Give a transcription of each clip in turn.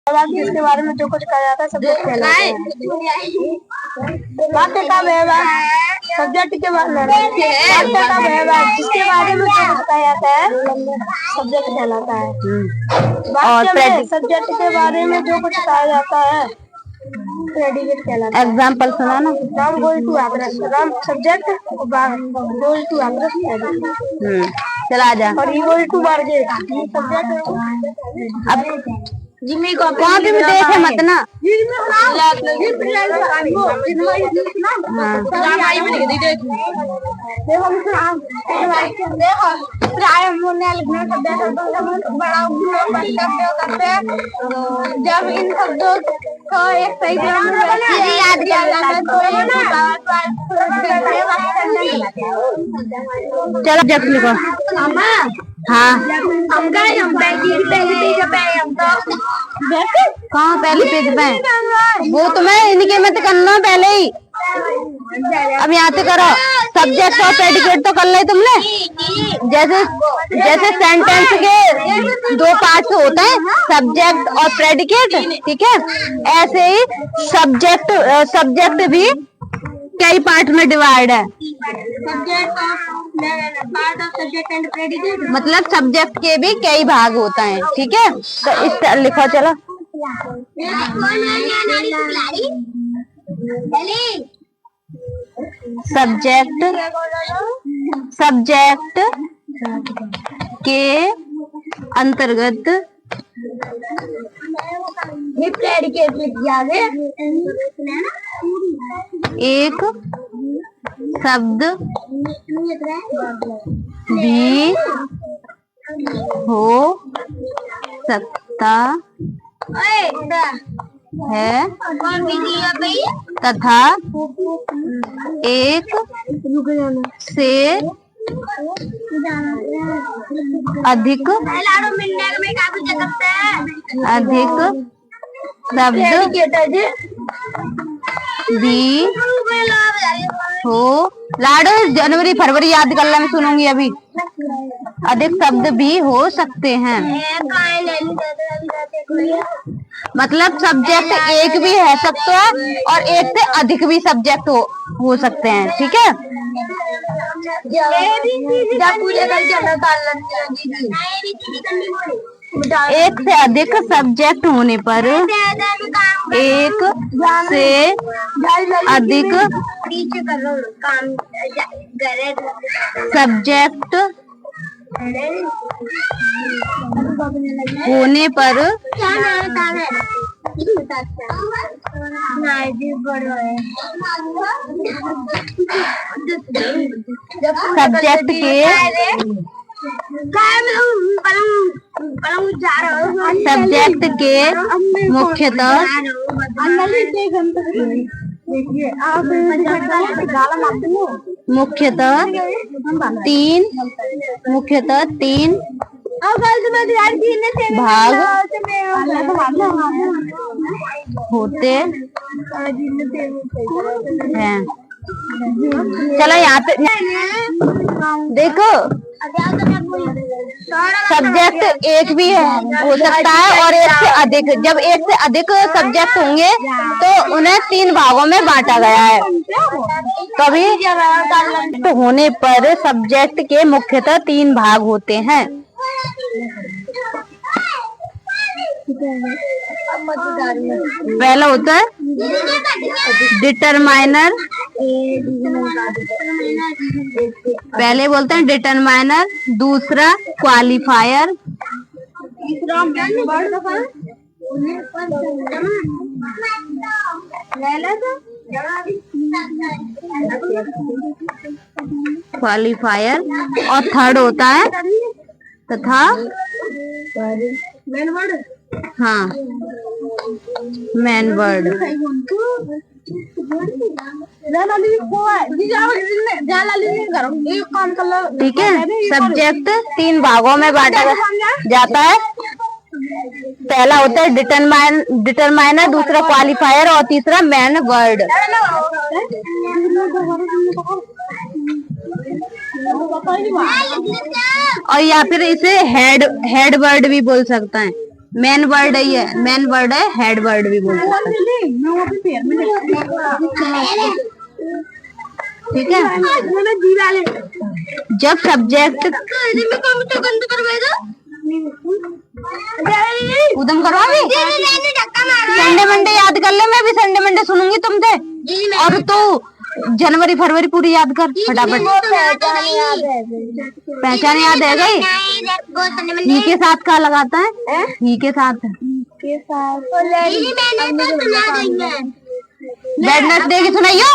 जिसके बारे में जो कुछ कहा जाता है सब्जेक्ट कहलाता है। वाक्य का व्यवहार सब्जेक्ट के बारे में, वाक्य का व्यवहार जिसके बारे में जो कुछ कहा जाता है सब्जेक्ट कहलाता है। वाक्य में सब्जेक्ट के बारे में जो कुछ कहा जाता है प्रेडिकेट कहलाता है। एग्जाम्पल सुना ना। Ram going to address, Ram subject, going to address predicate. चला जा। और he going to market subject. अब जिम्मी को वहाँ पे भी देखे मत ना। जब इन शब्दों को एक सही याद चलो जब लिखो। हाँ कहाँ पहले पेज पे? वो तुम्हें इनके मत करना पहले ही। अब यहाँ से करो। सब्जेक्ट और प्रेडिकेट तो कर ले तुमने। जैसे जैसे सेंटेंस के दो पार्ट्स होते हैं, सब्जेक्ट और प्रेडिकेट, ठीक है, ऐसे ही सब्जेक्ट भी कई पार्ट में डिवाइड है। मतलब सब्जेक्ट के भी कई भाग होता है, ठीक है। तो इस लिखो चलो। सब्जेक्ट के अंतर्गत एक शब्द भी हो सकता है तथा एक से अधिक शब्द भी हो। लाडो जनवरी फरवरी याद कर ला, मैं सुनूंगी अभी। अधिक शब्द भी हो सकते हैं, मतलब सब्जेक्ट एक भी है सकता है और एक से अधिक भी सब्जेक्ट हो सकते हैं, ठीक है। एक से अधिक सब्जेक्ट होने पर एक से अधिक सब्जेक्ट होने पर सब्जेक्ट के मुख्यतः तीन भाग होते हैं। चलो यहाँ पे देखो, सब्जेक्ट एक भी हो सकता है और एक से अधिक। जब एक से अधिक सब्जेक्ट होंगे तो उन्हें तीन भागों में बांटा गया है। कभी तो होने पर सब्जेक्ट के मुख्यतः तीन भाग होते हैं। पहला होता है डिटरमाइनर, पहले बोलते हैं डिटरमाइनर, दूसरा क्वालिफायर, तीसरा क्वालिफायर और थर्ड होता है तथा हाँ मेन वर्ड। ठीक है, सब्जेक्ट तीन भागों में बांटा जाता है। पहला होता है डिटरमाइनर, दूसरा क्वालिफायर और तीसरा मेन वर्ड। और या फिर इसे हेड वर्ड भी बोल सकता है। मेन वर्ड है ये, मेन वर्ड है, हेड वर्ड भी बोल सकते हैं। ठीक है। जब सब्जेक्ट उदम करवा संडे मंडे याद कर ले, मैं भी संडे मंडे सुनूंगी तुमसे। और तू जनवरी फरवरी पूरी याद कर फटाफट। पहचान याद है गई। ही के साथ क्या लगाता है? ही के साथ वेडनेसडे की सुनाइयो।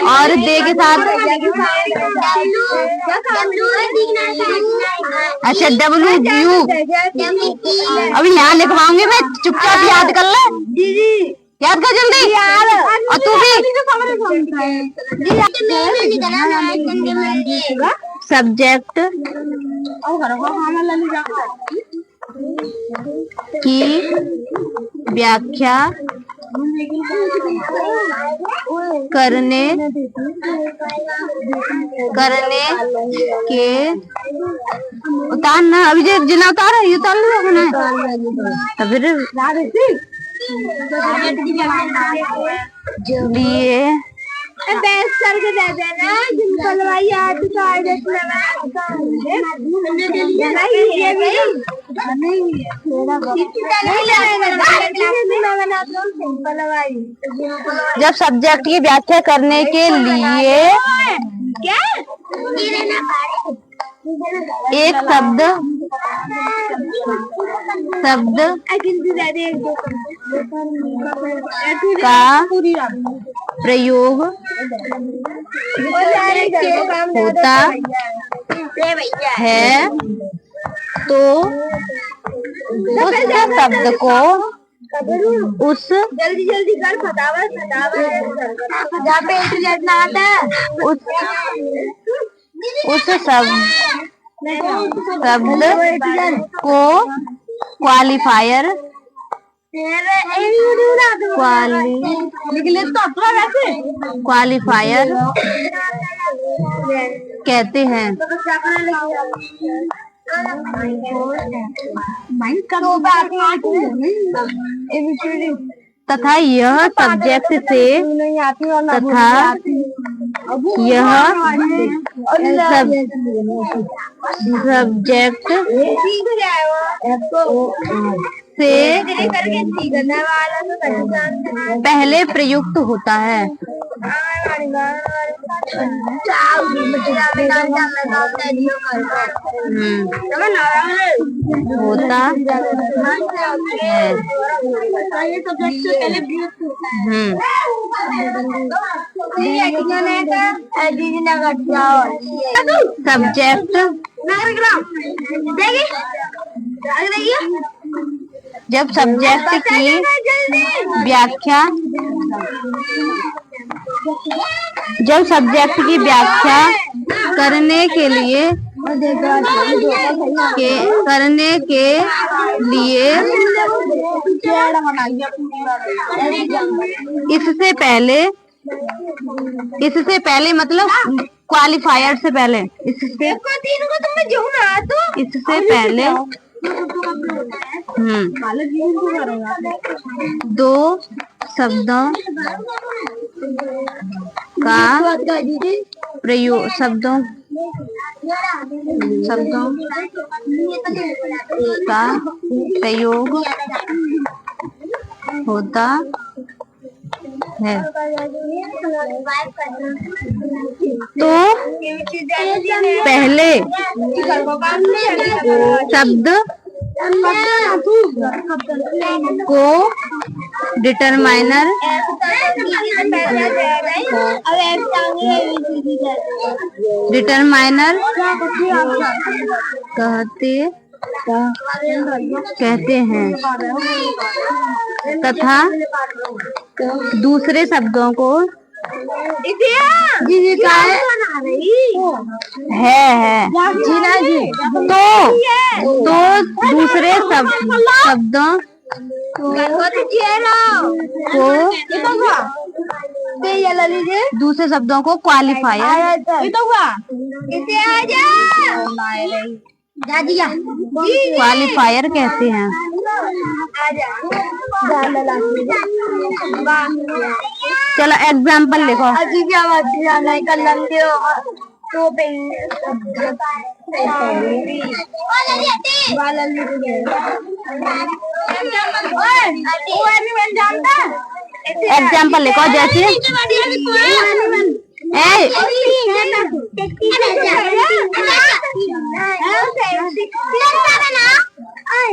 और दे के साथ अच्छा W अभी यहाँ लिखवाऊंगी मैं, चुपचाप याद कर ले। याद कर जल्दी। और तू भी सब्जेक्ट की व्याख्या करने के उतारना। अभी जो जिना उतार है ये उतार लो अपना। तो फिर लिए जब सब्जेक्ट की व्याख्या करने के लिए एक शब्द का प्रयोग होता है तो उस शब्द को उस जल्दी कर फटाफट उस शब्द को क्वालिफायर कहते हैं। तथा यह सब्जेक्ट से सब्जेक्ट से पहले प्रयुक्त होता है। होता सब्जेक्ट जब सब्जेक्ट की व्याख्या करने के लिए इससे पहले मतलब क्वालिफायर से पहले, इससे पहले दो शब्दों का प्रयोग होता है तो पहले शब्द को डिटरमाइनर कहते हैं तथा दूसरे शब्दों को जी है जीना जी तो दूसरे शब्दों को ये ले लीजिए। दूसरे शब्दों को क्वालिफायर क्वालिफायर कहते हैं। चलो एग्जाम्पल लिखो। अजी क्या बात जाना है कलम के तो एग्जाम्पल लिखो जैसे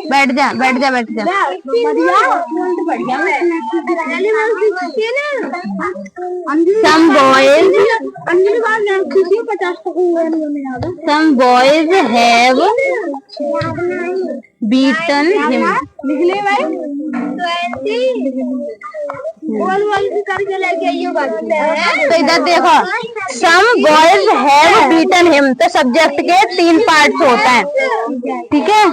बैठ जा बैठ जा बैठ जा। Some boys have beaten him. निकले भाई 20 करके लेके आइयो बात है। तो इधर देखो some boys have beaten him, तो सब्जेक्ट के 3 पार्ट्स होता है, ठीक है,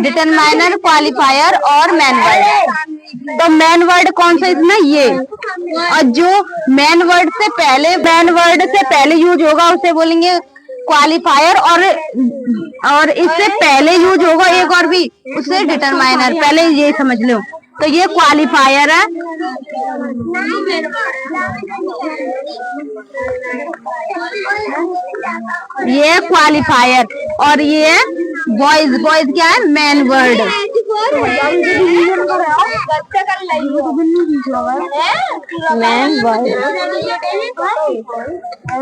डिटरमाइनर, क्वालिफायर और मैन वर्ड। तो मैन वर्ड कौन सा इसमें ये, और जो मैन वर्ड से पहले यूज होगा उसे बोलेंगे क्वालिफायर, और इससे पहले यूज होगा एक और भी उससे डिटरमाइनर। पहले ये समझ लो, तो ये क्वालिफायर है, ये क्वालिफायर, और ये बॉयज क्या है, मैन वर्ड। Man word.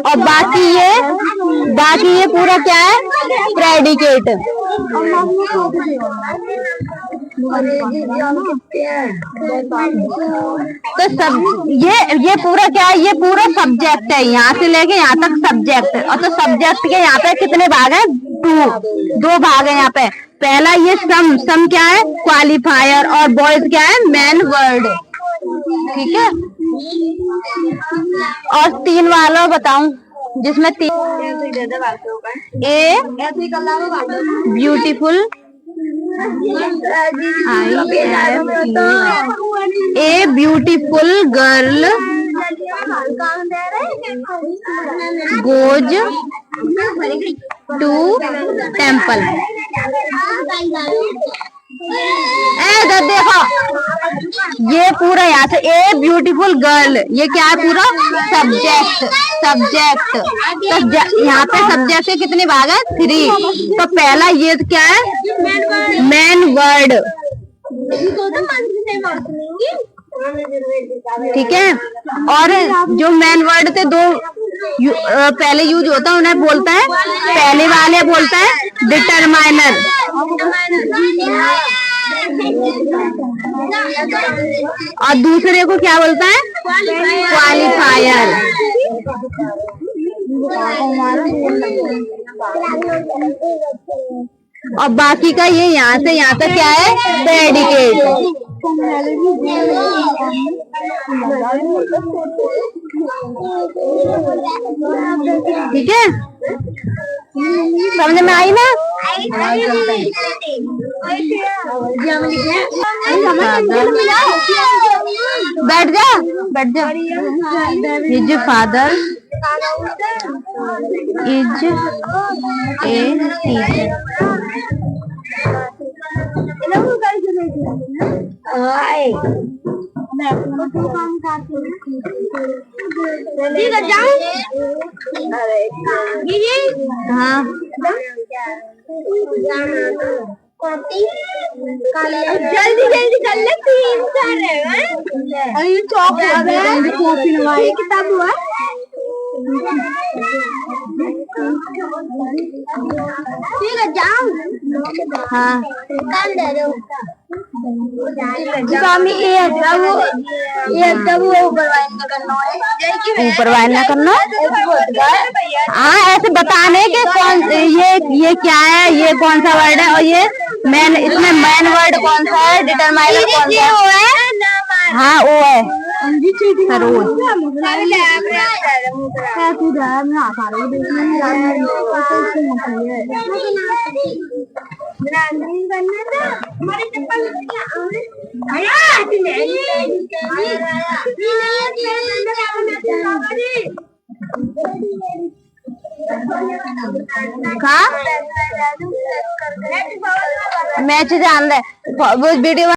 और बाकी ये पूरा क्या है, प्रेडिकेट। तो सब ये पूरा क्या है, ये पूरा सब्जेक्ट है, यहाँ से लेके यहाँ तक सब्जेक्ट। और तो सब्जेक्ट के यहाँ पे कितने भाग हैं, 2 भाग है यहाँ पे। पहला ये सम क्या है, क्वालिफायर, और बॉयज क्या है, मैन वर्ड, ठीक है। और 3 वाला बताऊं जिसमें 3, a beautiful, a beautiful girl goes to temple. देखो ये पूरा यहाँ से ए ब्यूटीफुल गर्ल, ये क्या है, पूरा सब्जेक्ट। तो यहाँ पे सब्जेक्ट के कितने भाग है, 3। तो पहला ये क्या है, मैन वर्ड, ठीक है। और जो मैन वर्ड थे 2 पहले यूज होता है, उन्हें बोलता है, पहले वाले बोलता है डिटरमाइनर, और दूसरे को क्या बोलता है, क्वालिफायर। और बाकी का ये यहाँ से यहाँ तक क्या है, प्रेडिकेट। ठीक है, समझ में आई ना। बैठ जा। His father is a teacher. हाँ जल्दी कर ले, 3 अरे चौक किताब हुआ ठीक है, जाओ। हाँ ऊपर वाइन ना करना। हाँ ऐसे बताने के कौन ये क्या है, ये कौन सा वर्ड है, और ये मैन, इसमें मैन वर्ड कौन सा है, डिटरमाइनर कौन सा है। हाँ वो है सरोज। हमारी चप्पल मैच जान रहा है वो वीडियो